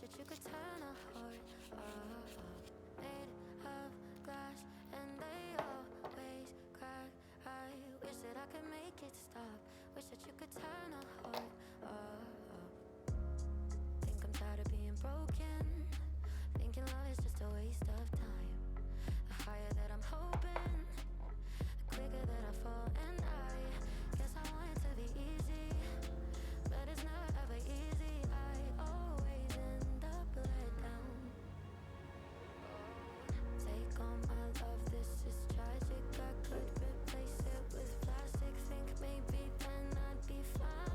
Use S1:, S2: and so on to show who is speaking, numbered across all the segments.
S1: that you could turn a heart off. Made of glass and they always crack. I wish that I could make it stop. Wish that you could turn a heart off. Think I'm tired of being broken. Thinking love is just a waste of time. The higher that I'm hoping, the quicker that I fall. And I guess I want it to be easy, but it's never ever easy. I always end up let down. Take all my love, this is tragic. I could replace it with plastic. Think maybe then I'd be fine.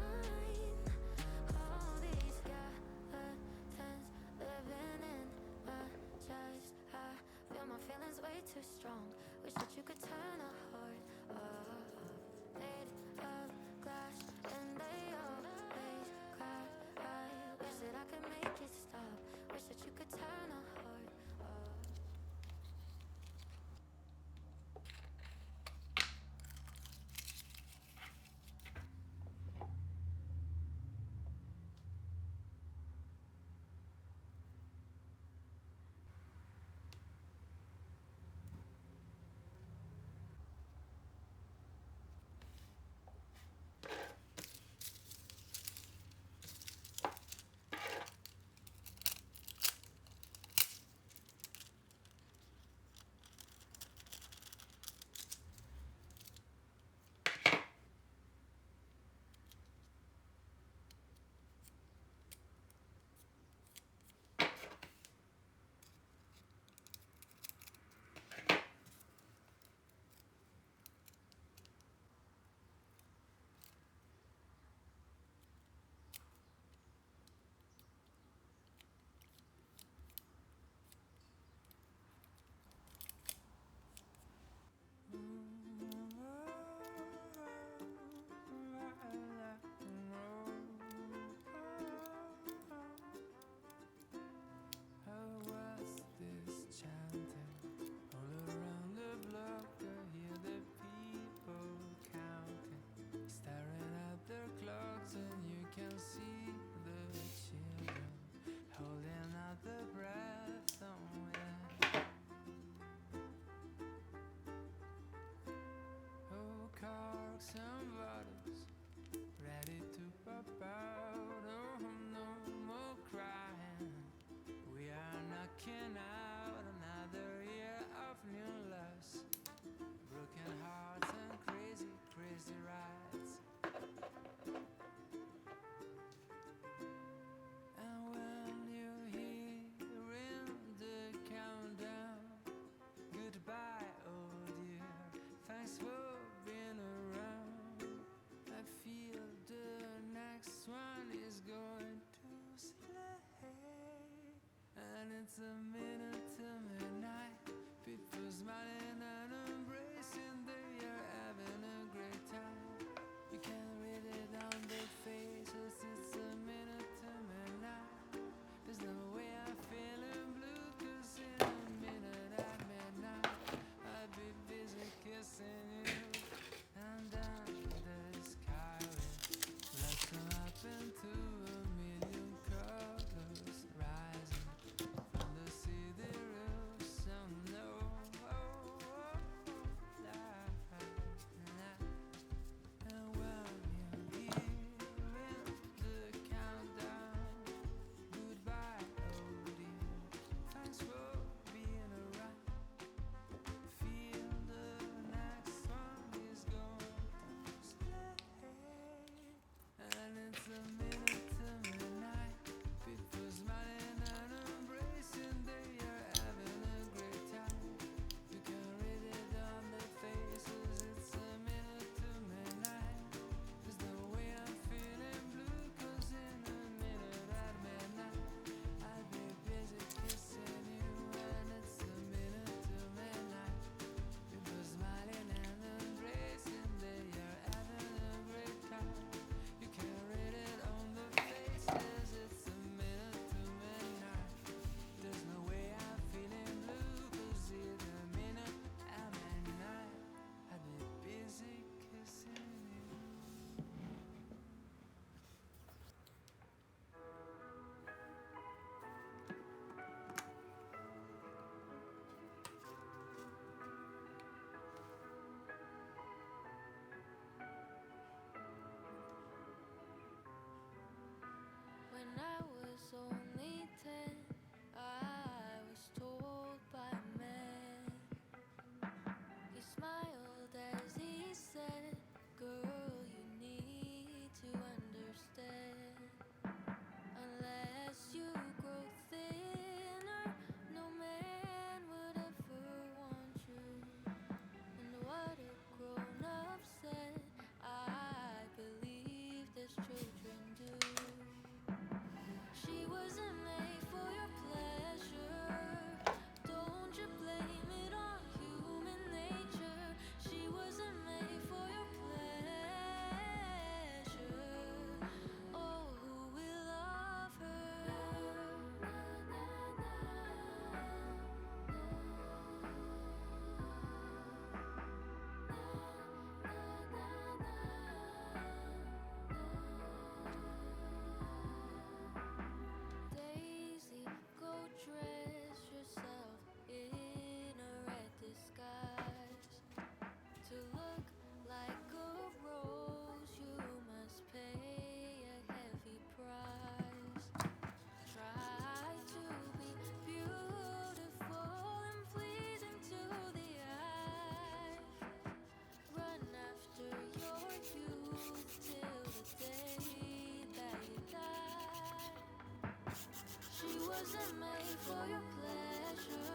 S1: wasn't made for your pleasure.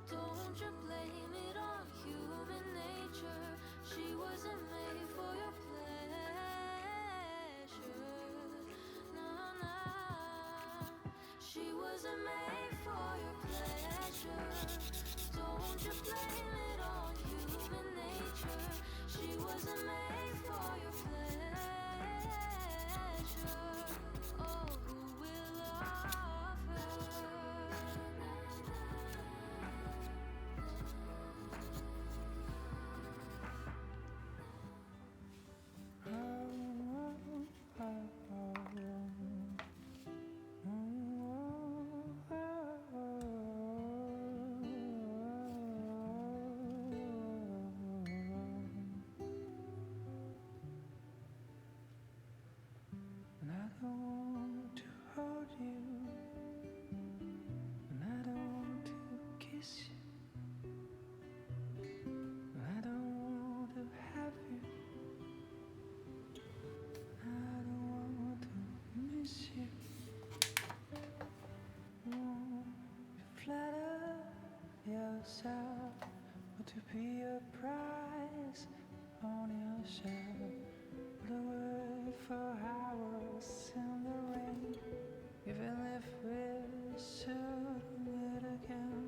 S1: Don't you blame it on human nature. She wasn't made for your pleasure. No, no. She wasn't made for your pleasure. Don't you blame it on human nature. She wasn't made for your pleasure. Oh, who will love her?
S2: And I don't want to hold you, and I don't want to kiss you, and I don't want to have you, and I don't want to miss you. You flatter yourself to be a prize on yourself. Away for hours in the rain, even if we should meet again.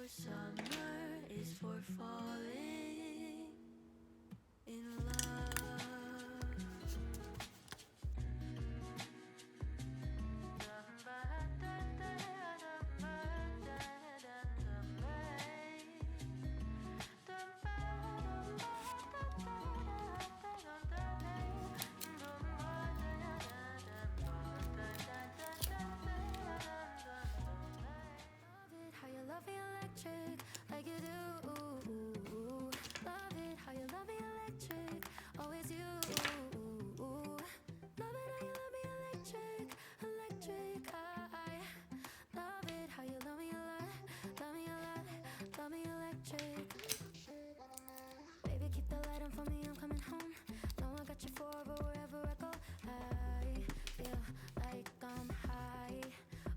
S1: for summer is for falling in love. How you love me electric, like you do. Love it, how you love me electric, always you. Love it, how you love me electric, electric. I love it, how you love me a lot, love me a lot, love me electric. Baby, keep the light on for me, I'm coming home. Know I got you forever, wherever I go. I feel like I'm high.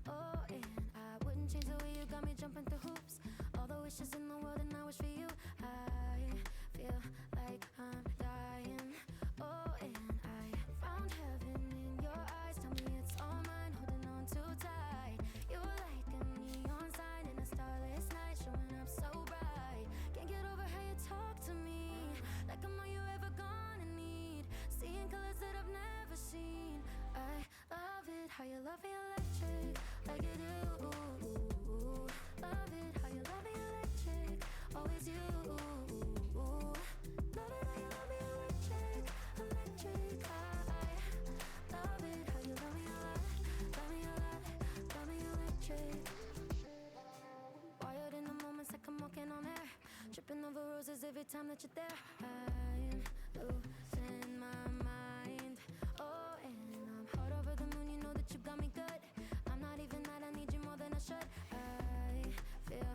S1: Oh, and I wouldn't change the way you got me jumping through hoops. All the wishes in the world, and I wish for you. I feel like I'm dying. Oh, and I found heaven in your eyes. Tell me it's all mine, holding on too tight. You're like a neon sign in a starless night, showing up so bright. Can't get over how you talk to me, like I'm all you ever gonna need. Seeing colors that I've never seen. I love it, how you love me electric, like you do. Love it, how you love me electric, always you. Love it, how you love me electric, electric. I love it, how you love me a lot, love me a lot, love me electric. Wired in the moments like I'm walking on air, tripping over roses every time that you're there. I'm losing my mind. Oh, and I'm hot over the moon, you know that you got me good. I'm not even mad, I need you more than I should. I feel